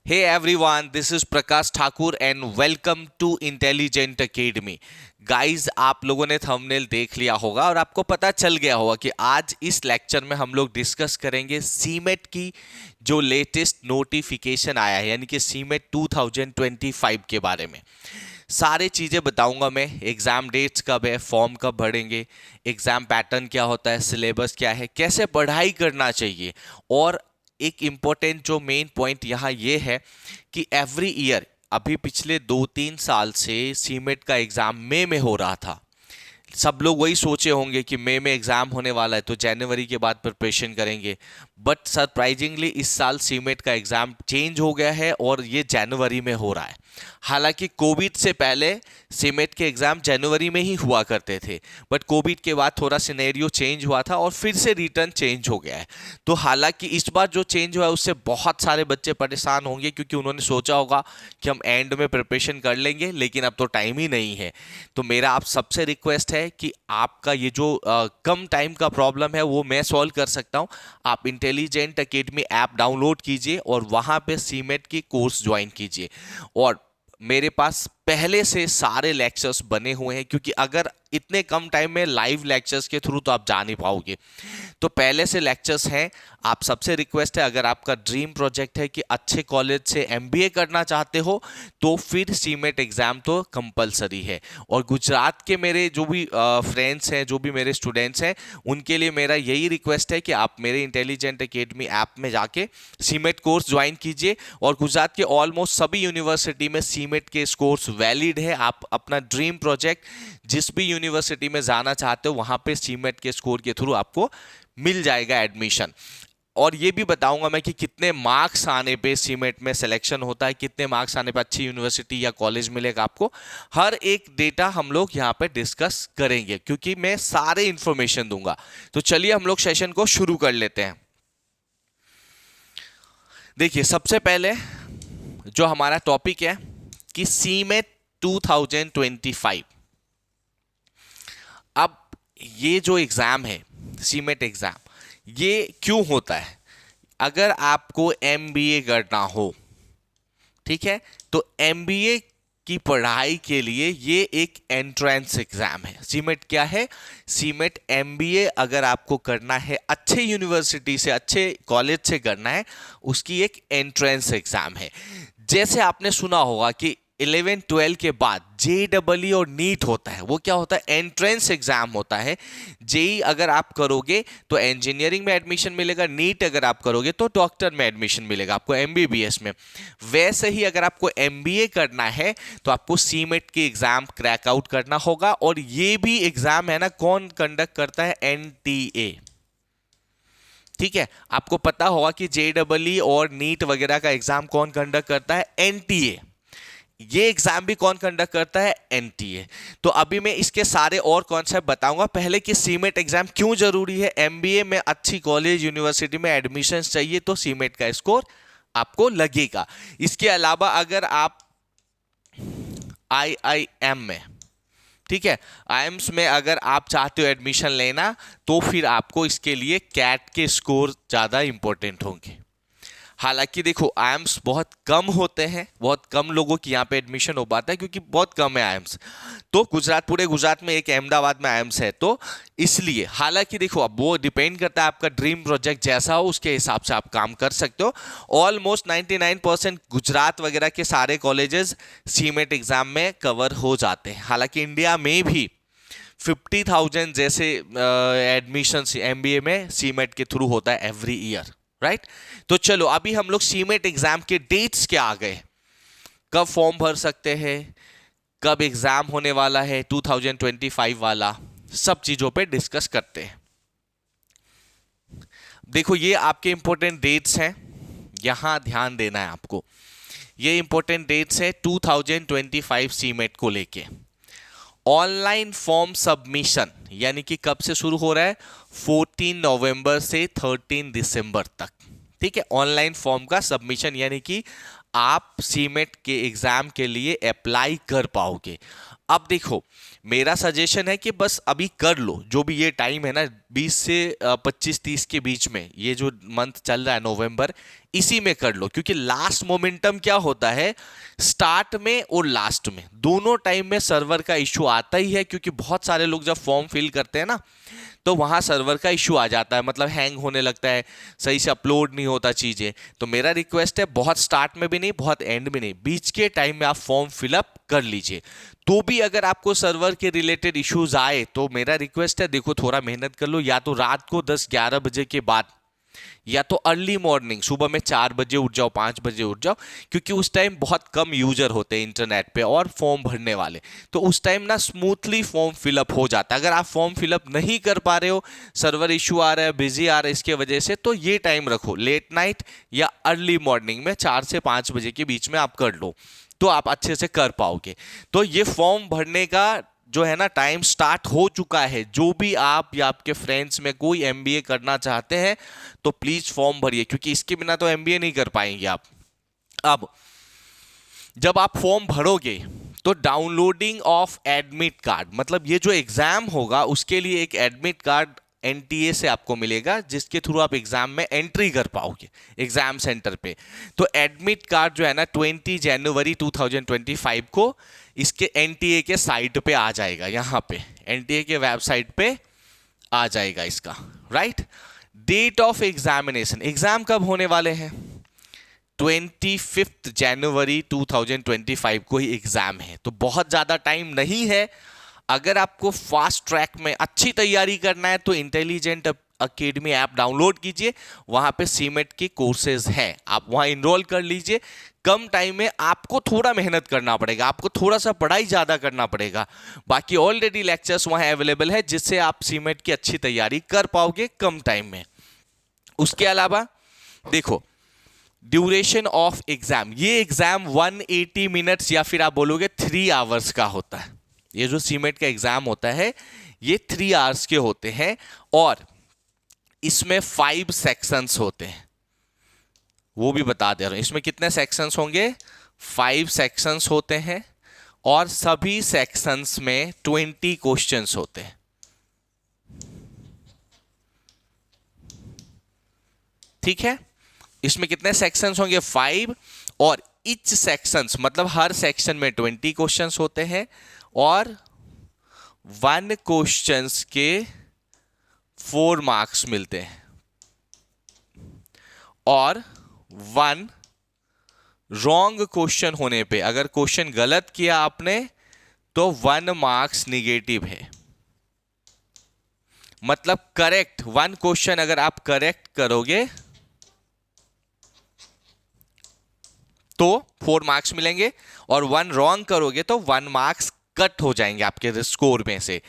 Hey everyone, this is Prakash Thakur and welcome to Intelligent Academy. Guys, आप लोगों ने thumbnail देख लिया होगा और आपको पता चल गया होगा कि आज इस लेक्चर में हम लोग डिस्कस करेंगे सीमेट की जो लेटेस्ट नोटिफिकेशन आया है, यानी कि सीमेट 2025 के बारे में सारे चीज़ें बताऊंगा मैं। एग्ज़ाम डेट्स कब है, फॉर्म कब भरेंगे, एग्ज़ाम पैटर्न क्या होता है, सिलेबस क्या है, कैसे पढ़ाई करना चाहिए। और एक इम्पोर्टेंट जो मेन पॉइंट यहाँ ये है कि एवरी ईयर अभी पिछले 2-3 साल से सीमेट का एग्ज़ाम मई में हो रहा था। सब लोग वही सोचे होंगे कि मई में एग्ज़ाम होने वाला है तो जनवरी के बाद प्रिपरेशन करेंगे, बट सरप्राइजिंगली इस साल सीमेट का एग्ज़ाम चेंज हो गया है और ये जनवरी में हो रहा है। हालांकि कोविड से पहले सीमेट के एग्ज़ाम जनवरी में ही हुआ करते थे, बट कोविड के बाद थोड़ा सिनेरियो चेंज हुआ था और फिर से रिटर्न चेंज हो गया है। तो हालांकि इस बार जो चेंज हुआ है उससे बहुत सारे बच्चे परेशान होंगे, क्योंकि उन्होंने सोचा होगा कि हम एंड में प्रिपरेशन कर लेंगे, लेकिन अब तो टाइम ही नहीं है। तो मेरा आप सबसे रिक्वेस्ट है कि आपका ये जो कम टाइम का प्रॉब्लम है वो मैं सॉल्व कर सकता हूँ। आप इंटेलिजेंट एकेडमी ऐप डाउनलोड कीजिए और वहाँ पे सीमेट की कोर्स ज्वाइन कीजिए। और मेरे पास पहले से सारे लेक्चर्स बने हुए हैं, क्योंकि अगर इतने कम टाइम में लाइव लेक्चर्स के थ्रू तो आप जा नहीं पाओगे, तो पहले से लेक्चर्स हैं। आप सबसे रिक्वेस्ट है, अगर आपका ड्रीम प्रोजेक्ट है कि अच्छे कॉलेज से एमबीए करना चाहते हो तो फिर सीमेट एग्ज़ाम तो कंपलसरी है। और गुजरात के मेरे जो भी फ्रेंड्स हैं, जो भी मेरे स्टूडेंट्स हैं, उनके लिए मेरा यही रिक्वेस्ट है कि आप मेरे इंटेलिजेंट एकेडमी ऐप में जाके सीमेट कोर्स ज्वाइन कीजिए। और गुजरात के ऑलमोस्ट सभी यूनिवर्सिटी में सीमेट के कोर्स वैलिड है। आप अपना ड्रीम प्रोजेक्ट जिस भी यूनिवर्सिटी में जाना चाहते हो वहां पे सीमेट के स्कोर के थ्रू आपको मिल जाएगा एडमिशन। और ये भी बताऊंगा मैं कि कितने मार्क्स आने पे सीमेट में सिलेक्शन होता है, कितने मार्क्स आने पे अच्छी यूनिवर्सिटी या कॉलेज मिलेगा आपको। हर एक डेटा हम लोग यहाँ पे डिस्कस करेंगे, क्योंकि मैं सारे इंफॉर्मेशन दूंगा। तो चलिए हम लोग सेशन को शुरू कर लेते हैं। देखिए, सबसे पहले जो हमारा टॉपिक है कि सीमेट 2025। अब ये जो एग्ज़ाम है सीमेट एग्ज़ाम, ये क्यों होता है? अगर आपको एमबीए करना हो, ठीक है, तो एमबीए की पढ़ाई के लिए ये एक एंट्रेंस एग्ज़ाम है। सीमेट क्या है? सीमेट एमबीए अगर आपको करना है, अच्छे यूनिवर्सिटी से, अच्छे कॉलेज से करना है, उसकी एक एंट्रेंस एग्ज़ाम है। जैसे आपने सुना होगा कि 11-12 के बाद JEE और नीट होता है। वो क्या होता है? एंट्रेंस एग्जाम होता है। जेई अगर आप करोगे तो इंजीनियरिंग में एडमिशन मिलेगा, नीट अगर आप करोगे तो डॉक्टर में एडमिशन मिलेगा आपको, एमबीबीएस में। वैसे ही अगर आपको एमबीए करना है तो आपको सीमेट की एग्जाम क्रैक आउट करना होगा। और ये भी एग्जाम है ना, कौन कंडक्ट करता है? एनटीए। ठीक है, आपको पता होगा कि JEE और नीट वगैरह का एग्जाम कौन कंडक्ट करता है? एनटीए। ये एग्जाम भी कौन कंडक्ट करता है? एनटीए। तो अभी मैं इसके सारे और कॉन्सेप्ट बताऊंगा। पहले कि सीमेट एग्जाम क्यों जरूरी है। एमबीए में अच्छी कॉलेज यूनिवर्सिटी में एडमिशन चाहिए तो सीमेट का स्कोर आपको लगेगा। इसके अलावा अगर आप आईआईएम में, ठीक है, आईएम्स में अगर आप चाहते हो एडमिशन लेना तो फिर आपको इसके लिए कैट के स्कोर ज़्यादा इंपॉर्टेंट होंगे। हालांकि देखो, आईएम्स बहुत कम होते हैं, बहुत कम लोगों की यहाँ पे एडमिशन हो पाता है, क्योंकि बहुत कम है आईएम्स। तो पूरे गुजरात में एक अहमदाबाद में आईएम्स है, तो इसलिए। हालांकि देखो, अब वो डिपेंड करता है आपका ड्रीम प्रोजेक्ट जैसा हो, उसके हिसाब से आप काम कर सकते हो। ऑलमोस्ट 99% गुजरात वगैरह के सारे कॉलेजेस सीमेट एग्जाम में कवर हो जाते हैं। हालांकि इंडिया में भी 50,000 जैसे एडमिशन एमबीए में सीमेट के थ्रू होता है एवरी ईयर, राइट। तो चलो, अभी हम लोग सीमेट एग्जाम के डेट्स क्या आ गए, कब फॉर्म भर सकते हैं, कब एग्जाम होने वाला है 2025 वाला, सब चीजों पे डिस्कस करते हैं। देखो, ये आपके इंपॉर्टेंट डेट्स हैं, यहां ध्यान देना है आपको। ये इंपॉर्टेंट डेट्स है 2025 सीमेट को लेके। ऑनलाइन फॉर्म सबमिशन यानी कि कब से शुरू हो रहा है? 14 नवंबर से 13 दिसंबर तक। ठीक है, ऑनलाइन फॉर्म का सबमिशन यानी कि आप सीमेट के एग्जाम के लिए अप्लाई कर पाओगे। अब देखो, मेरा सजेशन है कि बस अभी कर लो, जो भी ये टाइम है ना 20 से 25-30 के बीच में, ये जो मंथ चल रहा है नवंबर, इसी में कर लो, क्योंकि लास्ट मोमेंटम क्या होता है, स्टार्ट में और लास्ट में दोनों टाइम में सर्वर का इश्यू आता ही है, क्योंकि बहुत सारे लोग जब फॉर्म फिल करते हैं ना, तो वहां सर्वर का इश्यू आ जाता है, मतलब हैंग होने लगता है, सही से अपलोड नहीं होता चीजें। तो मेरा रिक्वेस्ट है, बहुत स्टार्ट में भी नहीं, बहुत एंड में नहीं, बीच के टाइम में आप फॉर्म फिलअप कर लीजिए। तो भी अगर आपको सर्वर के रिलेटेड इश्यूज आए तो मेरा रिक्वेस्ट है, देखो थोड़ा मेहनत कर लो, या तो रात को 10-11 बजे के बाद, या तो अर्ली मॉर्निंग सुबह में 4 बजे उठ जाओ, 5 बजे उठ जाओ, क्योंकि उस टाइम बहुत कम यूजर होते हैं इंटरनेट पे और फॉर्म भरने वाले, तो उस टाइम ना स्मूथली फॉर्म फिलअप हो जाता है। अगर आप फॉर्म फिलअप नहीं कर पा रहे हो, सर्वर इशू आ रहा है, बिजी आ रहा है इसके वजह से, तो ये टाइम रखो, लेट नाइट या अर्ली मॉर्निंग में 4 से 5 बजे के बीच में आप कर लो, तो आप अच्छे से कर पाओगे। तो ये फॉर्म भरने का जो है ना टाइम स्टार्ट हो चुका है। जो भी आप या आपके फ्रेंड्स में कोई एमबीए करना चाहते हैं तो प्लीज फॉर्म भरिए, क्योंकि इसके बिना तो एमबीए नहीं कर पाएंगे आप। अब जब आप फॉर्म भरोगे तो डाउनलोडिंग ऑफ एडमिट कार्ड, मतलब ये जो एग्जाम होगा उसके लिए एक एडमिट कार्ड एनटीए से आपको मिलेगा, जिसके थ्रू आप एग्जाम में एंट्री कर पाओगे एग्जाम सेंटर पे। तो एडमिट कार्ड जो है ना 20 जनवरी 2025 को इसके एनटीए के साइट पे आ जाएगा, यहां पे एनटीए के वेबसाइट पे आ जाएगा इसका, right. Date of examination, exam कब होने वाले हैं, 25 जनवरी 2025 को ही एग्जाम है, तो बहुत ज्यादा टाइम नहीं है। अगर आपको फास्ट ट्रैक में अच्छी तैयारी करना है तो इंटेलिजेंट अकेडमी ऐप डाउनलोड कीजिए, वहां पे सीमेट के कोर्सेज हैं, आप वहां इनरोल कर लीजिए। कम टाइम में आपको थोड़ा मेहनत करना पड़ेगा, आपको थोड़ा सा पढ़ाई ज्यादा करना पड़ेगा, बाकी ऑलरेडी लेक्चर्स वहां अवेलेबल है, जिससे आप सीमेट की अच्छी तैयारी कर पाओगे कम टाइम में। उसके अलावा देखो, ड्यूरेशन ऑफ एग्जाम, ये एग्जाम 180 मिनट्स या फिर आप बोलोगे 3 आवर्स का होता है। ये जो सीमेट का एग्जाम होता है ये 3 आवर्स के होते हैं, और इसमें 5 सेक्शंस होते हैं, वो भी बता दे रहा हूं। इसमें कितने सेक्शंस होंगे, 5 सेक्शंस होते हैं, और सभी सेक्शंस में 20 क्वेश्चंस होते हैं। ठीक है, इसमें कितने सेक्शंस होंगे, 5, और ईच सेक्शंस मतलब हर सेक्शन में 20 क्वेश्चंस होते हैं, और 1 क्वेश्चंस के 4 मार्क्स मिलते हैं, और 1 रॉन्ग क्वेश्चन होने पे, अगर क्वेश्चन गलत किया आपने तो 1 मार्क्स निगेटिव है। मतलब करेक्ट 1 क्वेश्चन अगर आप करेक्ट करोगे तो 4 मार्क्स मिलेंगे, और 1 रॉन्ग करोगे तो 1 मार्क्स कट हो जाएंगे आपके स्कोर में से।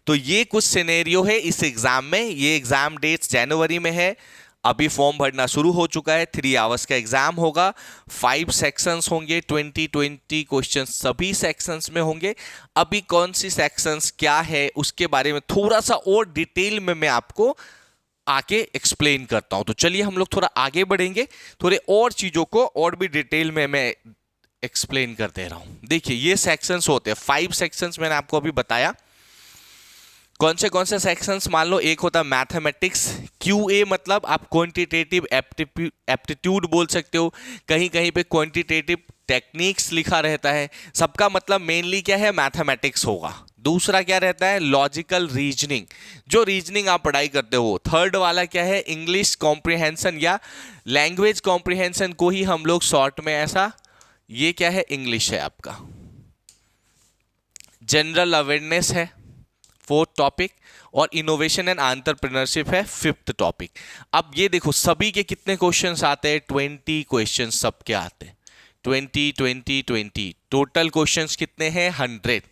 तो ये कुछ सिनेरियो है इस एग्जाम में। ये एग्जाम डेट्स जनवरी में है, अभी फॉर्म भरना शुरू हो चुका है, 3 आवर्स का एग्जाम होगा, 5 सेक्शंस होंगे, 20 क्वेश्चंस सभी सेक्शंस में होंगे। अभी कौन सी सेक्शंस क्या है उसके बारे में थोड़ा सा और डिटेल में मैं आपको आके एक्सप्लेन करता हूं। तो चलिए हम लोग थोड़ा आगे बढ़ेंगे, थोड़े और चीजों को और भी डिटेल में मैं एक्सप्लेन कर दे रहा हूं। देखिए ये सेक्शंस होते हैं, 5 सेक्शंस मैंने आपको अभी बताया। कौन से सेक्शंस, मान लो एक होता है मैथमेटिक्स, क्यूए मतलब आप क्वांटिटेटिव एप्टीट्यूड बोल सकते हो, कहीं कहीं पे क्वांटिटेटिव टेक्निक्स लिखा रहता है, सबका मतलब मेनली क्या है, मैथमेटिक्स होगा। दूसरा क्या रहता है, लॉजिकल रीजनिंग, जो रीजनिंग आप पढ़ाई करते हो। थर्ड वाला क्या है, इंग्लिश कॉम्प्रिहेंशन या लैंग्वेज कॉम्प्रिहेंशन को ही हम लोग शॉर्ट में ऐसा, ये क्या है, इंग्लिश है आपका। जनरल अवेयरनेस है 4th टॉपिक, और इनोवेशन एंड एंटरप्रेन्योरशिप है 5th टॉपिक। अब ये देखो सभी के कितने क्वेश्चंस आते हैं, 20 क्वेश्चंस सबके आते हैं, 20 टोटल क्वेश्चंस कितने हैं, 100।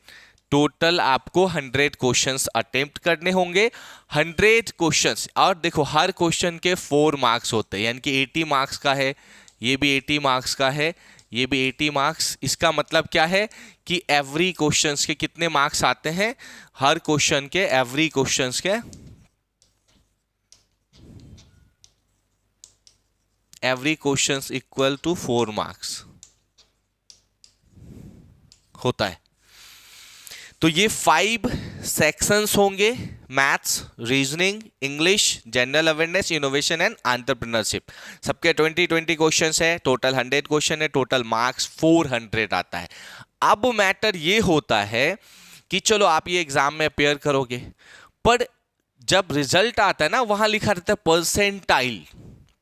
टोटल आपको 100 क्वेश्चंस अटेम्प्ट करने होंगे, 100 क्वेश्चंस। और देखो हर क्वेश्चन के 4 मार्क्स होते हैं, यानी कि 80 मार्क्स का है, ये भी 80 मार्क्स का है, ये भी 80 मार्क्स। इसका मतलब क्या है कि एवरी क्वेश्चंस के कितने मार्क्स आते हैं, हर क्वेश्चन के, एवरी क्वेश्चंस के, every questions equal to 4 marks होता है। तो ये 5 सेक्शंस होंगे, maths, reasoning, English, general awareness, innovation and entrepreneurship. सबके 20-20 क्वेश्चंस है, टोटल 100 क्वेश्चन है, टोटल मार्क्स 400 आता है। अब मैटर ये होता है कि चलो आप ये एग्जाम में अपेयर करोगे, पर जब रिजल्ट आता है ना, वहां लिखा रहता है परसेंटाइल,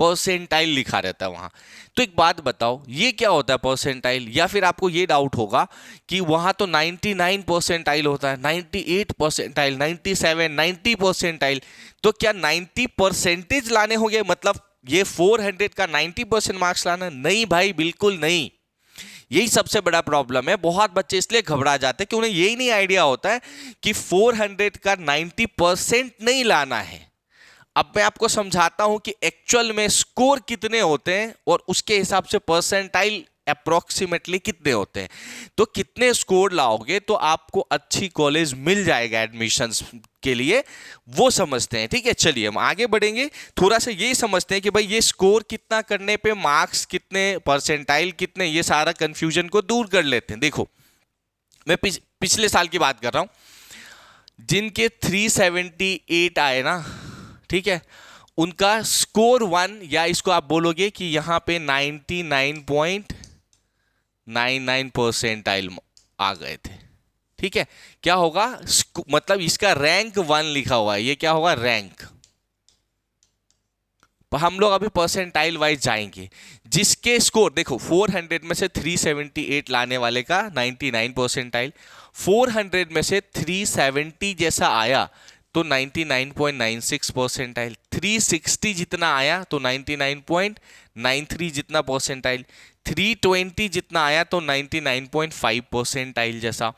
परसेंटाइल लिखा रहता है वहां। तो एक बात बताओ, ये क्या होता है परसेंटाइल? या फिर आपको ये डाउट होगा कि वहां तो 99 परसेंटाइल होता है, 98 परसेंटाइल, 97, 90 परसेंटाइल, तो क्या 90 परसेंटेज लाने होंगे? मतलब ये 400 का 90% मार्क्स लाना? नहीं भाई, बिल्कुल नहीं। यही सबसे बड़ा प्रॉब्लम है। बहुत बच्चे इसलिए घबरा जाते हैं कि उन्हें यही नहीं आइडिया होता है कि 400 का 90% नहीं लाना है। अब मैं आपको समझाता हूं कि एक्चुअल में स्कोर कितने होते हैं और उसके हिसाब से परसेंटाइल अप्रोक्सीमेटली कितने होते हैं। तो कितने स्कोर लाओगे तो आपको अच्छी कॉलेज मिल जाएगा एडमिशन्स के लिए, वो समझते हैं। ठीक है, चलिए हम आगे बढ़ेंगे। थोड़ा सा ये समझते हैं कि भाई ये स्कोर कितना करने पे मार्क्स कितने, परसेंटाइल कितने, ये सारा कंफ्यूजन को दूर कर लेते हैं। देखो, मैं पिछले साल की बात कर रहा हूं, जिनके 378 आए ना, ठीक है, उनका स्कोर 1, या इसको आप बोलोगे कि यहां पे 99.99 परसेंटाइल आ गए थे। ठीक है, क्या होगा? मतलब इसका रैंक 1 लिखा हुआ है, ये क्या होगा? रैंक। हम लोग अभी परसेंटाइल वाइज जाएंगे। जिसके स्कोर देखो 400 में से 378 लाने वाले का 99 परसेंटाइल, 400 में से 370 जैसा आया तो 99.96 परसेंटाइल, 360 जितना आया तो 99.93 जितना परसेंटाइल, 320 जितना आया तो 99.5 परसेंटाइल जैसा,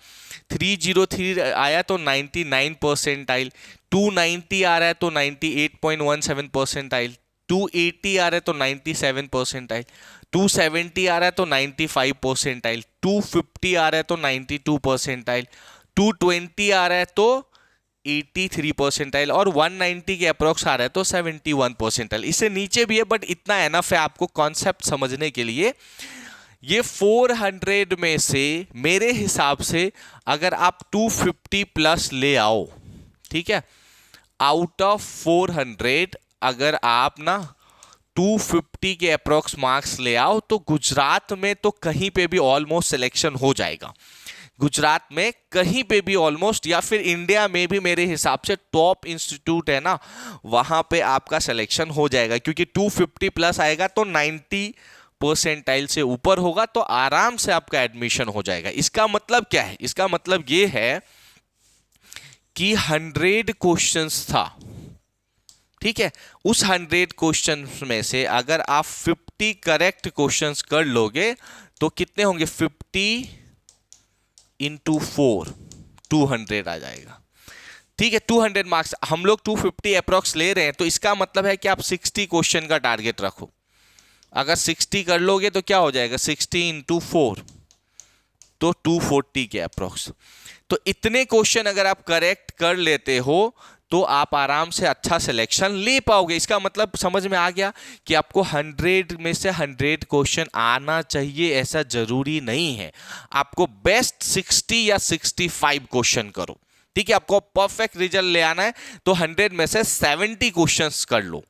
303 आया तो 99 परसेंटाइल, 290 आ रहा है तो 98.17 परसेंटाइल, 280 आ रहा है तो 97 परसेंटाइल, 270 आ रहा है तो 95 परसेंटाइल, 250 आ रहा है तो 92 परसेंटाइल, 220 आ रहा है तो 83 परसेंटाइल, और 190 के अप्रोक्स आ रहा है तो 71 परसेंटाइल। इससे नीचे भी है बट इतना एनफ है आपको कॉन्सेप्ट समझने के लिए। ये 400 में से मेरे हिसाब से अगर आप 250 प्लस ले आओ, ठीक है, आउट ऑफ 400 अगर आप ना 250 के अप्रोक्स मार्क्स ले आओ तो गुजरात में तो कहीं पे भी ऑलमोस्ट सिलेक्शन हो जाएगा। गुजरात में कहीं पे भी ऑलमोस्ट, या फिर इंडिया में भी मेरे हिसाब से टॉप इंस्टीट्यूट है ना, वहां पे आपका सिलेक्शन हो जाएगा, क्योंकि 250 प्लस आएगा तो 90 परसेंटाइल से ऊपर होगा तो आराम से आपका एडमिशन हो जाएगा। इसका मतलब क्या है? इसका मतलब ये है कि 100 क्वेश्चंस था, ठीक है, उस 100 क्वेश्चंस में से अगर आप 50 करेक्ट क्वेश्चंस कर लोगे तो कितने होंगे? 50 इंटू 4, 200 आ जाएगा। ठीक है, 200 मार्क्स हम लोग 250 अप्रोक्स ले रहे हैं, तो इसका मतलब है कि आप 60 क्वेश्चन का टारगेट रखो। अगर 60 कर लोगे तो क्या हो जाएगा? 60 इंटू 4 तो 240 के अप्रोक्स। तो इतने क्वेश्चन अगर आप करेक्ट कर लेते हो तो आप आराम से अच्छा सिलेक्शन ले पाओगे। इसका मतलब समझ में आ गया कि आपको 100 में से 100 क्वेश्चन आना चाहिए ऐसा जरूरी नहीं है। आपको बेस्ट 60 या 65 क्वेश्चन करो, ठीक है। आपको परफेक्ट रिजल्ट ले आना है तो 100 में से 70 क्वेश्चंस कर लो।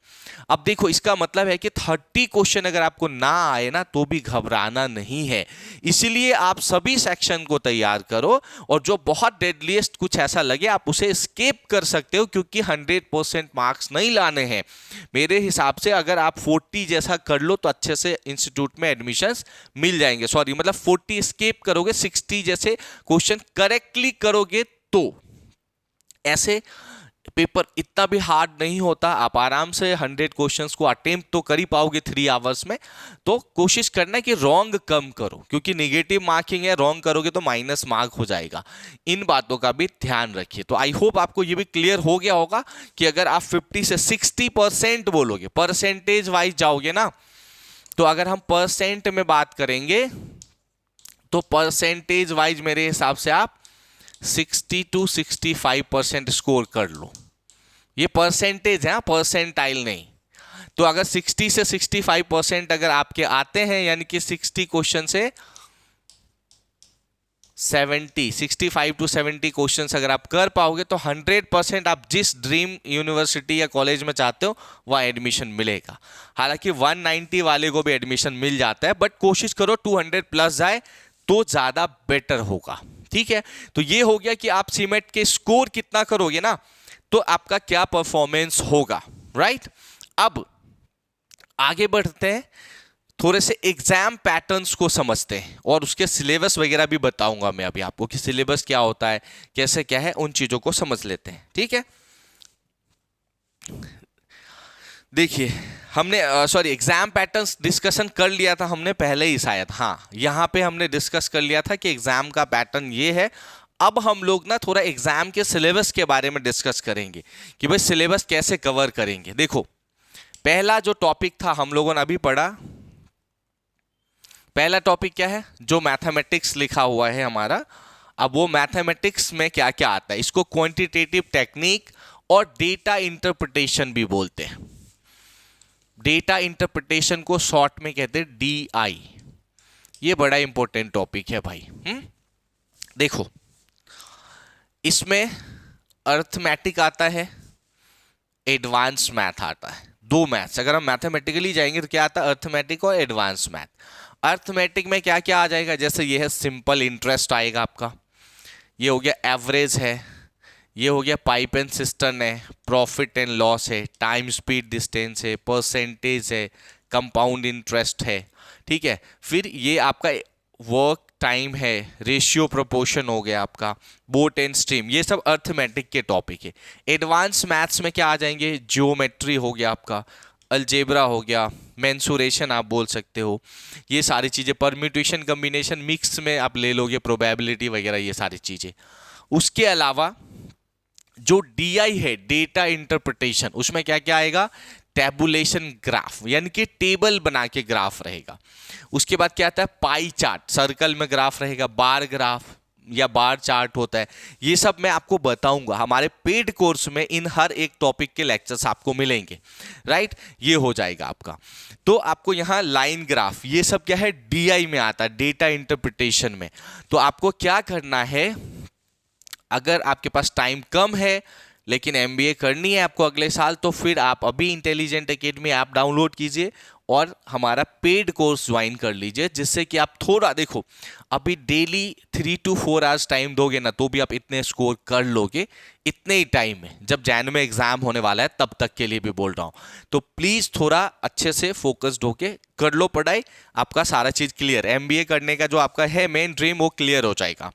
अब देखो, इसका मतलब है कि 30 क्वेश्चन अगर आपको ना आए ना तो भी घबराना नहीं है। इसीलिए आप सभी सेक्शन को तैयार करो, और जो बहुत डेडलीस्ट कुछ ऐसा लगे आप उसे स्किप कर सकते हो, क्योंकि 100% मार्क्स नहीं लाने हैं। मेरे हिसाब से अगर आप 40 जैसा कर लो तो अच्छे से इंस्टीट्यूट में एडमिशंस मिल जाएंगे। सॉरी, मतलब 40 स्किप करोगे, 60 जैसे क्वेश्चन करेक्टली करोगे तो ऐसे पेपर इतना भी हार्ड नहीं होता। आप आराम से 100 क्वेश्चंस को अटेम्प्ट तो कर ही पाओगे 3 आवर्स में। तो कोशिश करना है कि रॉन्ग कम करो, क्योंकि नेगेटिव मार्किंग है, रॉन्ग करोगे तो माइनस मार्क हो जाएगा। इन बातों का भी ध्यान रखिए। तो आई होप आपको ये भी क्लियर हो गया होगा कि अगर आप 50 से 60% बोलोगे, परसेंटेज वाइज जाओगे ना, तो अगर हम परसेंट में बात करेंगे तो परसेंटेज वाइज मेरे हिसाब से आप 60 to 65% स्कोर कर लो। ये परसेंटेज है, परसेंटाइल नहीं। तो अगर 60 से 65% अगर आपके आते हैं, यानी कि 60 क्वेश्चन से 65 to 70 क्वेश्चंस अगर आप कर पाओगे तो 100% आप जिस ड्रीम यूनिवर्सिटी या कॉलेज में चाहते हो वहाँ एडमिशन मिलेगा। हालांकि 190 वाले को भी एडमिशन मिल जाता है, बट कोशिश करो 200 प्लस जाए तो ज़्यादा बेटर होगा। ठीक है, तो ये हो गया कि आप सीमेट के स्कोर कितना करोगे ना, तो आपका क्या परफॉर्मेंस होगा, राइट। अब आगे बढ़ते हैं, थोड़े से एग्जाम पैटर्न्स को समझते हैं और उसके सिलेबस वगैरह भी बताऊंगा मैं अभी आपको कि सिलेबस क्या होता है, कैसे क्या है, उन चीजों को समझ लेते हैं। ठीक है, देखिए हमने एग्जाम पैटर्न्स डिस्कशन कर लिया था हमने पहले ही शायद, हाँ यहाँ पे हमने डिस्कस कर लिया था कि एग्जाम का पैटर्न ये है। अब हम लोग ना थोड़ा एग्जाम के सिलेबस के बारे में डिस्कस करेंगे कि भाई सिलेबस कैसे कवर करेंगे। देखो पहला जो टॉपिक था हम लोगों ने अभी पढ़ा, पहला टॉपिक क्या है, जो मैथमेटिक्स लिखा हुआ है हमारा। अब वो मैथमेटिक्स में क्या क्या आता है, इसको क्वांटिटेटिव टेक्निक और डेटा इंटरप्रिटेशन भी बोलते हैं। डेटा इंटरप्रिटेशन को शॉर्ट में कहते हैं DI। ये बड़ा इंपॉर्टेंट टॉपिक है भाई। देखो इसमें अर्थमेटिक आता है, एडवांस मैथ आता है, दो मैथ्स। अगर हम मैथमेटिकली जाएंगे तो क्या आता है, अर्थमेटिक और एडवांस मैथ। अर्थमेटिक में क्या क्या आ जाएगा, जैसे ये है सिंपल इंटरेस्ट आएगा आपका, ये हो गया एवरेज है, ये हो गया पाइप एंड सिस्टर्न है, प्रॉफिट एंड लॉस है, टाइम स्पीड डिस्टेंस है, परसेंटेज है, कंपाउंड इंटरेस्ट है। ठीक है, फिर ये आपका वर्क टाइम है, रेशियो प्रोपोर्शन हो गया आपका, बोट एंड स्ट्रीम, ये सब अर्थमेटिक के टॉपिक है। एडवांस मैथ्स में क्या आ जाएंगे, ज्योमेट्री हो गया आपका, अलजेब्रा हो गया, मेंसुरेशन आप बोल सकते हो, ये सारी चीज़ें, परम्यूटेशन कम्बिनेशन मिक्स में आप ले लोगे, प्रोबेबिलिटी वगैरह, ये सारी चीज़ें। उसके अलावा जो DI है, डेटा इंटरप्रिटेशन, उसमें क्या क्या आएगा, टेबुलेशन ग्राफ, यानी कि टेबल बना के ग्राफ रहेगा। उसके बाद क्या आता है, पाई चार्ट, सर्कल में ग्राफ रहेगा, बार ग्राफ या बार चार्ट होता है। ये सब मैं आपको बताऊंगा हमारे पेड कोर्स में, इन हर एक टॉपिक के लेक्चर्स आपको मिलेंगे, राइट। ये हो जाएगा आपका। तो आपको यहाँ लाइन ग्राफ, ये सब क्या है, DI में आता है, डेटा इंटरप्रिटेशन में। तो आपको क्या करना है, अगर आपके पास टाइम कम है लेकिन MBA करनी है आपको अगले साल, तो फिर आप अभी इंटेलिजेंट एकेडमी ऐप डाउनलोड कीजिए और हमारा पेड कोर्स ज्वाइन कर लीजिए, जिससे कि आप थोड़ा, देखो अभी डेली 3 to 4 आवर्स टाइम दोगे ना तो भी आप इतने स्कोर कर लोगे, इतने ही टाइम में। जब जैन में एग्जाम होने वाला है तब तक के लिए भी बोल रहा हूँ, तो प्लीज थोड़ा अच्छे से फोकस्ड होके कर लो पढ़ाई, आपका सारा चीज क्लियर, MBA करने का जो आपका है मेन ड्रीम वो क्लियर हो जाएगा।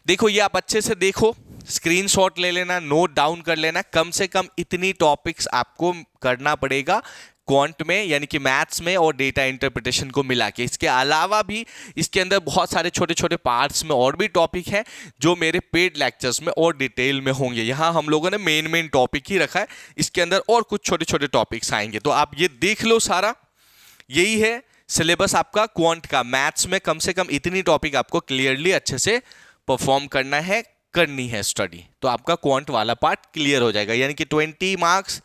देखो ये आप अच्छे से देखो, स्क्रीनशॉट ले लेना, नोट डाउन कर लेना, कम से कम इतनी टॉपिक्स आपको करना पड़ेगा क्वांट में, यानी कि मैथ्स में और डेटा इंटरप्रिटेशन को मिला के। इसके अलावा भी इसके अंदर बहुत सारे छोटे छोटे पार्ट्स में और भी टॉपिक हैं जो मेरे पेड लेक्चर्स में और डिटेल में होंगे। यहाँ हम लोगों ने मेन टॉपिक ही रखा है, इसके अंदर और कुछ छोटे छोटे टॉपिक्स आएंगे, तो आप ये देख लो सारा। यही है सिलेबस आपका क्वांट का। मैथ्स में कम से कम इतनी टॉपिक आपको क्लियरली अच्छे से परफॉर्म करना है, करनी है स्टडी, तो आपका क्वांट वाला पार्ट क्लियर हो जाएगा, यानी कि 20 मार्क्स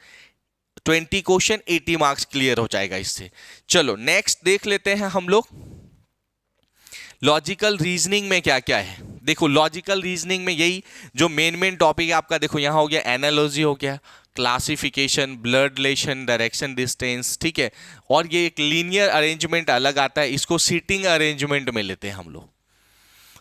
20 क्वेश्चन 80 मार्क्स क्लियर हो जाएगा इससे। चलो नेक्स्ट देख लेते हैं हम लोग, लॉजिकल रीजनिंग में क्या क्या है। देखो लॉजिकल रीजनिंग में यही जो मेन टॉपिक है आपका, देखो यहाँ हो गया एनालॉजी, हो गया classification, blood relation, direction distance, ठीक है। और ये एक लीनियर अरेंजमेंट अलग आता है, इसको सीटिंग अरेंजमेंट में लेते हैं हम लोग।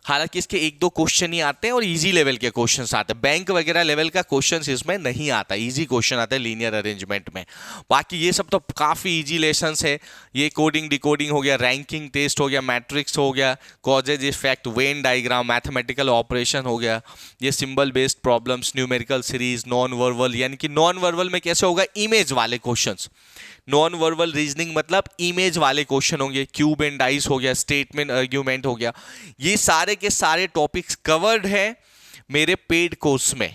हालांकि इसके 1-2 क्वेश्चन ही आते हैं और इजी लेवल के क्वेश्चंस आते हैं, बैंक वगैरह लेवल का क्वेश्चंस इसमें नहीं आता, इजी क्वेश्चन आता है लीनियर अरेंजमेंट में। बाकी ये सब तो काफ़ी इजी लेसन्स है, ये कोडिंग डिकोडिंग हो गया, रैंकिंग टेस्ट हो गया, मैट्रिक्स हो गया, causes effect, Venn diagram, mathematical operation हो गया, ये symbol based problems, numerical series, non verbal, यानी कि नॉन वर्बल में कैसे होगा, इमेज वाले क्वेश्चंस। नॉन वर्बल रीजनिंग मतलब इमेज वाले क्वेश्चन होंगे, क्यूब एंड डाइस हो गया, स्टेटमेंट आर्ग्यूमेंट हो गया, ये सारे के सारे टॉपिक्स कवर्ड हैं मेरे पेड कोर्स में।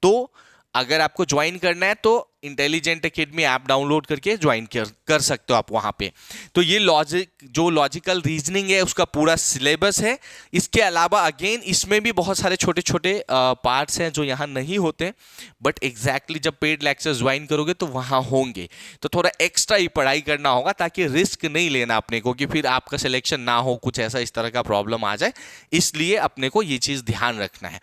तो अगर आपको ज्वाइन करना है तो इंटेलिजेंट एकेडमी ऐप डाउनलोड करके ज्वाइन कर सकते हो आप वहाँ पे। तो ये लॉजिकल रीजनिंग है उसका पूरा सिलेबस है। इसके अलावा अगेन इसमें भी बहुत सारे छोटे छोटे पार्ट्स हैं जो यहाँ नहीं होते, बट एग्जैक्टली जब पेड लेक्चर ज्वाइन करोगे तो वहाँ होंगे। तो थोड़ा एक्स्ट्रा ही पढ़ाई करना होगा ताकि रिस्क नहीं लेना अपने को कि फिर आपका सिलेक्शन ना हो, कुछ ऐसा इस तरह का प्रॉब्लम आ जाए, इसलिए अपने को ये चीज़ ध्यान रखना है।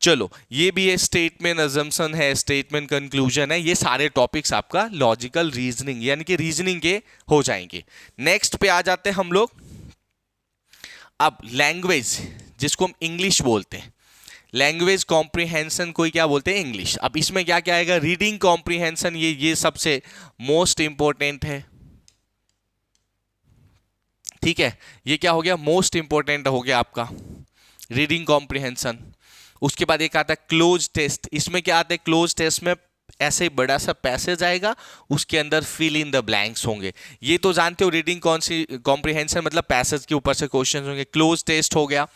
चलो ये भी है, स्टेटमेंट अजम्पशन है, स्टेटमेंट कंक्लूजन है, ये सारे टॉपिक्स आपका लॉजिकल रीजनिंग यानी कि रीजनिंग के हो जाएंगे। नेक्स्ट पे आ जाते हैं हम लोग। अब लैंग्वेज जिसको हम इंग्लिश बोलते हैं, लैंग्वेज कॉम्प्रिहेंशन कोई क्या बोलते हैं इंग्लिश। अब इसमें क्या क्या आएगा, रीडिंग कॉम्प्रिहेंशन, ये सबसे मोस्ट इंपॉर्टेंट है, ठीक है। ये क्या हो गया, मोस्ट इंपॉर्टेंट हो गया आपका रीडिंग कॉम्प्रिहेंशन। उसके बाद एक आता है क्लोज टेस्ट। इसमें क्या आता है, क्लोज टेस्ट में ऐसे ही बड़ा सा पैसेज आएगा, उसके अंदर फिल इन द ब्लैंक्स होंगे। ये तो जानते हो रीडिंग कॉम्प्रिहेंशन मतलब पैसेज के ऊपर से क्वेश्चन होंगे। क्लोज टेस्ट हो गया।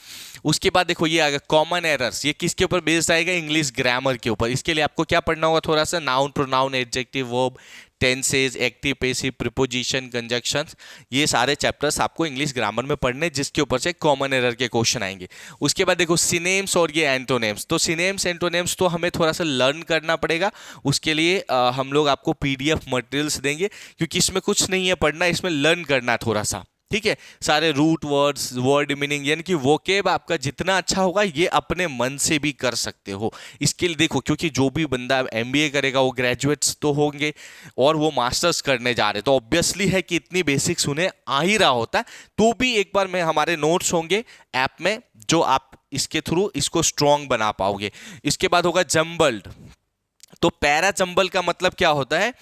उसके बाद देखो ये आएगा कॉमन एरर्स। ये किसके ऊपर बेस्ड आएगा, इंग्लिश ग्रामर के ऊपर। इसके लिए आपको क्या पढ़ना होगा, थोड़ा सा noun pronoun adjective verb tenses active passive preposition conjunctions, ये सारे चैप्टर्स आपको इंग्लिश ग्रामर में पढ़ने, जिसके ऊपर से कॉमन एरर के क्वेश्चन आएंगे। उसके बाद देखो सिनेम्स और ये एंटोनेम्स। तो सिनेम्स एंटोनेम्स तो हमें थोड़ा सा लर्न करना पड़ेगा। उसके लिए हम लोग आपको पीडीएफ मटेरियल्स देंगे, क्योंकि इसमें कुछ नहीं है पढ़ना, इसमें लर्न करना थोड़ा सा, ठीक है। सारे रूट वर्ड्स, वर्ड मीनिंग, यानी कि वोकेब आपका जितना अच्छा होगा ये अपने मन से भी कर सकते हो। इसके लिए देखो, क्योंकि जो भी बंदा एमबीए करेगा वो ग्रेजुएट्स तो होंगे और वो मास्टर्स करने जा रहे, तो ऑब्वियसली है कि इतनी बेसिक्स उन्हें आ ही रहा होता है। तो भी एक बार में हमारे नोट्स होंगे ऐप में, जो आप इसके थ्रू इसको स्ट्रॉन्ग बना पाओगे। इसके बाद होगा जम्बल्ड। तो पैरा जम्बल का मतलब क्या होता है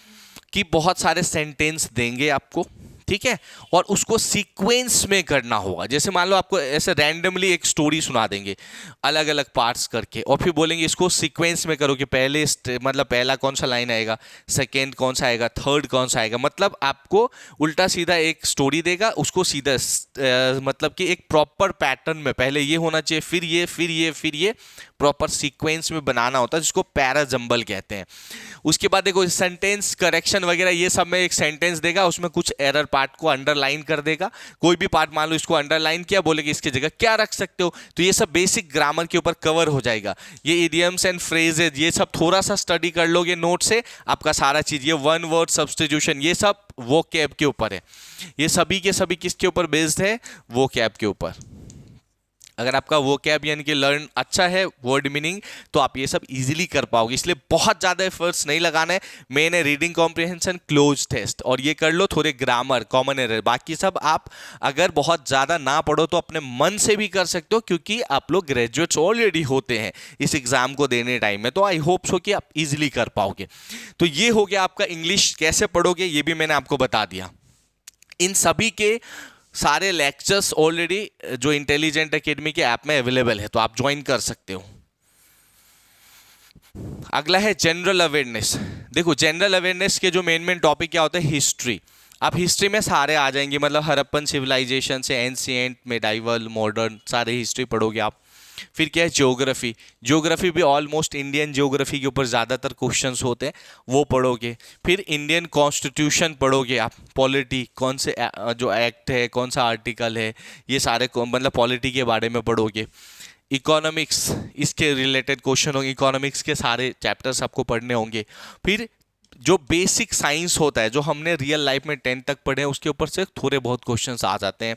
कि बहुत सारे सेंटेंस देंगे आपको, ठीक है, और उसको सीक्वेंस में करना होगा। जैसे मान लो आपको ऐसे रैंडमली एक स्टोरी सुना देंगे अलग अलग पार्ट्स करके, और फिर बोलेंगे इसको सीक्वेंस में करो कि पहले मतलब पहला कौन सा लाइन आएगा, सेकंड कौन सा आएगा, थर्ड कौन सा आएगा। मतलब आपको उल्टा सीधा एक स्टोरी देगा, उसको सीधा मतलब कि एक प्रॉपर पैटर्न में पहले ये होना चाहिए, फिर ये, फिर ये, फिर ये, प्रॉपर सीक्वेंस में बनाना होता है, जिसको पैरा जम्बल कहते हैं। उसके बाद देखो सेंटेंस करेक्शन वगैरह, ये सब में एक सेंटेंस देगा, उसमें कुछ एरर पार्ट को अंडरलाइन कर देगा। कोई भी पार्ट मान लो इसको अंडरलाइन किया, बोलेगा इसकी जगह क्या रख सकते हो। तो ये सब बेसिक ग्रामर के ऊपर कवर हो जाएगा। ये इडियम्स एंड फ्रेजेज, ये सब थोड़ा सा स्टडी कर लोगे नोट से, आपका सारा चीज, ये वन वर्ड सब्स्टिट्यूशन, ये सब वोकैब के ऊपर है। ये सभी के सभी किसके ऊपर बेस्ड है, वोकैब के ऊपर। अगर आपका वोकैब यानी कि लर्न अच्छा है, वर्ड मीनिंग, तो आप ये सब इजीली कर पाओगे। इसलिए बहुत ज़्यादा एफर्ट्स नहीं लगाना है। मेन है रीडिंग कॉम्प्रिहेंशन, क्लोज टेस्ट, और ये कर लो, थोड़े ग्रामर, कॉमन एरर। बाकी सब आप अगर बहुत ज़्यादा ना पढ़ो तो अपने मन से भी कर सकते हो, क्योंकि आप लोग ग्रेजुएट्स ऑलरेडी होते हैं इस एग्ज़ाम को देने टाइम में। तो आई होप सो कि आप इजीली कर पाओगे। तो ये हो गया आपका इंग्लिश कैसे पढ़ोगे, ये भी मैंने आपको बता दिया। इन सभी के सारे लेक्चर्स ऑलरेडी जो इंटेलिजेंट एकेडमी के ऐप में अवेलेबल है, तो आप ज्वाइन कर सकते हो। अगला है जनरल अवेयरनेस। देखो जनरल अवेयरनेस के जो मेन टॉपिक क्या होता है, हिस्ट्री। अब हिस्ट्री में सारे आ जाएंगे, मतलब हड़प्पन सिविलाइजेशन से एंशिएंट, मेडाइवल, मॉडर्न, सारे हिस्ट्री पढ़ोगे आप। फिर क्या है ज्योग्राफी। ज्योग्राफी भी ऑलमोस्ट इंडियन ज्योग्राफी के ऊपर ज़्यादातर क्वेश्चंस होते हैं, वो पढ़ोगे। फिर इंडियन कॉन्स्टिट्यूशन पढ़ोगे आप, पॉलिटी, कौन से जो एक्ट है, कौन सा आर्टिकल है, ये सारे मतलब पॉलिटी के बारे में पढ़ोगे। इकोनॉमिक्स, इसके रिलेटेड क्वेश्चन होंगे, इकोनॉमिक्स के सारे चैप्टर्स आपको पढ़ने होंगे। फिर जो बेसिक साइंस होता है, जो हमने रियल लाइफ में 10th तक पढ़े हैं, उसके ऊपर से थोड़े बहुत क्वेश्चंस आ जाते हैं।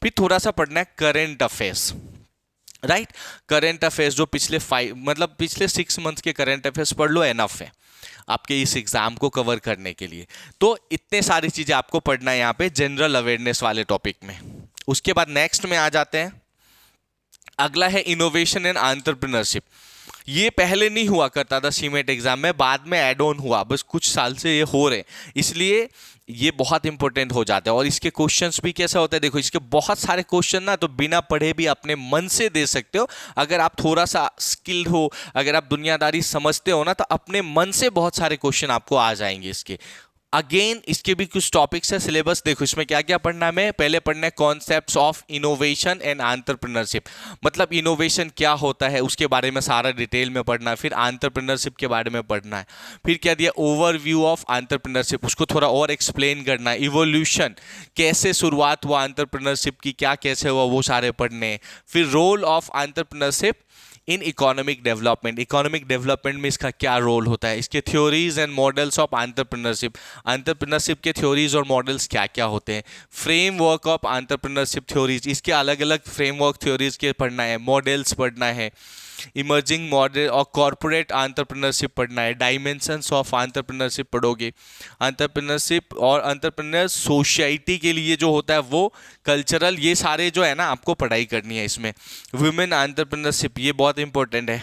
फिर थोड़ा सा पढ़ना है current affairs, right. Current affairs जो पिछले 6 मंथ्स के करेंट अफेयर्स पढ़ लो, एनफ है आपके इस एग्जाम को कवर करने के लिए। तो इतने सारी चीजें आपको पढ़ना है यहाँ पे जनरल अवेयरनेस वाले टॉपिक में। उसके बाद नेक्स्ट में आ जाते हैं, अगला है इनोवेशन एंड एंटरप्रेन्योरशिप। ये पहले नहीं हुआ करता था सीमेट एग्जाम में, बाद में ऐड ऑन हुआ, बस कुछ साल से ये हो रहे, इसलिए ये बहुत इंपॉर्टेंट हो जाता है। और इसके क्वेश्चंस भी कैसा होता है, देखो इसके बहुत सारे क्वेश्चन ना तो बिना पढ़े भी अपने मन से दे सकते हो। अगर आप थोड़ा सा स्किल्ड हो, अगर आप दुनियादारी समझते हो ना, तो अपने मन से बहुत सारे क्वेश्चन आपको आ जाएंगे इसके। अगेन इसके भी कुछ टॉपिक्स है सिलेबस। देखो इसमें क्या क्या पढ़ना है, हमें पहले पढ़ना है concepts of innovation and entrepreneurship, मतलब इनोवेशन क्या होता है उसके बारे में सारा डिटेल में पढ़ना है। फिर एंटरप्रेन्योरशिप के बारे में पढ़ना है। फिर क्या दिया, ओवरव्यू ऑफ एंटरप्रेन्योरशिप, उसको थोड़ा और एक्सप्लेन करना है। इवोल्यूशन, कैसे शुरुआत हुआ एंटरप्रेन्योरशिप की, क्या कैसे हुआ, वो सारे पढ़ने हैं। फिर role of entrepreneurship in economic development, economic development में इसका क्या रोल होता है। इसके theories and models of entrepreneurship, entrepreneurship के थ्योरीज और मॉडल्स क्या क्या होते हैं। फ्रेमवर्क ऑफ एंटरप्रेन्योरशिप थ्योरीज, इसके अलग अलग फ्रेमवर्क थ्योरीज के पढ़ना है, मॉडल्स पढ़ना है। इमर्जिंग मॉडल और कॉर्पोरेट एंटरप्रेन्योरशिप पढ़ना है। डायमेंशंस ऑफ एंटरप्रेन्योरशिप पढ़ोगे। एंटरप्रेन्योरशिप और एंटरप्रेन्योर सोसाइटी के लिए जो होता है वो कल्चरल, ये सारे जो है ना आपको पढ़ाई करनी है इसमें। वुमेन एंटरप्रेन्योरशिप, ये बहुत इंपॉर्टेंट है,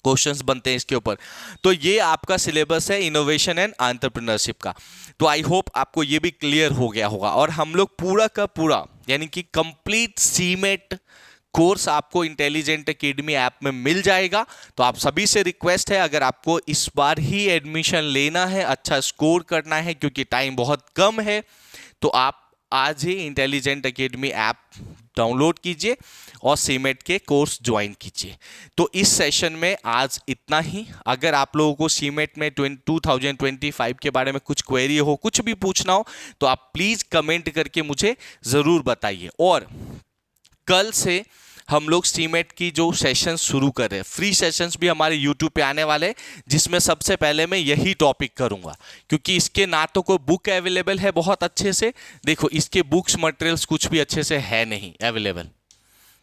क्वेश्चंस बनते हैं इसके ऊपर। तो ये आपका सिलेबस है इनोवेशन एंड एंटरप्रेन्योरशिप का। तो आई होप आपको ये भी क्लियर हो गया होगा। और हम लोग पूरा का पूरा यानी कि कंप्लीट सीमेट कोर्स आपको इंटेलिजेंट एकेडमी ऐप में मिल जाएगा। तो आप सभी से रिक्वेस्ट है, अगर आपको इस बार ही एडमिशन लेना है, अच्छा स्कोर करना है क्योंकि टाइम बहुत कम है, तो आप आज ही इंटेलिजेंट एकेडमी ऐप डाउनलोड कीजिए और सीमेट के कोर्स ज्वाइन कीजिए। तो इस सेशन में आज इतना ही। अगर आप लोगों को सीमेट में 2025 के बारे में कुछ क्वेरी हो, कुछ भी पूछना हो, तो आप प्लीज़ कमेंट करके मुझे ज़रूर बताइए। और कल से हम लोग सीमेट की जो सेशन शुरू कर रहे हैं, फ्री सेशंस भी हमारे यूट्यूब पे आने वाले हैं, जिसमें सबसे पहले मैं यही टॉपिक करूंगा, क्योंकि इसके ना तो कोई बुक अवेलेबल है बहुत अच्छे से, देखो इसके बुक्स मटेरियल्स कुछ भी अच्छे से है नहीं अवेलेबल,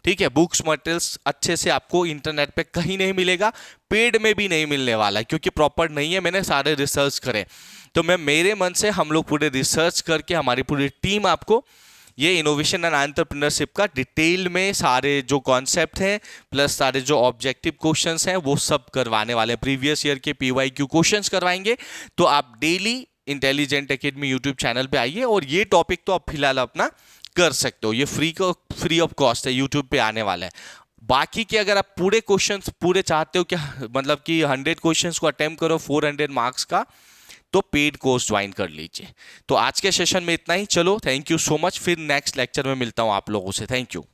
ठीक है। बुक्स मटेरियल्स अच्छे से आपको इंटरनेट पे कहीं नहीं मिलेगा, पेड में भी नहीं मिलने वाला है क्योंकि प्रॉपर नहीं है। मैंने सारे रिसर्च करे, तो मैं मेरे मन से हम लोग पूरे रिसर्च करके हमारी पूरी टीम आपको ये इनोवेशन एंड एंटरप्रेन्योरशिप का डिटेल में सारे जो कॉन्सेप्ट हैं प्लस सारे जो ऑब्जेक्टिव क्वेश्चंस हैं वो सब करवाने वाले हैं। प्रीवियस ईयर के PYQ क्वेश्चंस करवाएंगे। तो आप daily intelligent academy YouTube channel पे आइए और ये टॉपिक तो आप फिलहाल अपना कर सकते हो, ये फ्री ऑफ कॉस्ट है, यूट्यूब पे आने वाला है। बाकी के अगर आप पूरे क्वेश्चंस पूरे चाहते हो कि मतलब कि 100 क्वेश्चंस को अटेम्प्ट करो 400 मार्क्स का, तो पेड कोर्स ज्वाइन कर लीजिए। तो आज के सेशन में इतना ही। चलो, थैंक यू सो मच। फिर नेक्स्ट लेक्चर में मिलता हूं आप लोगों से। Thank you.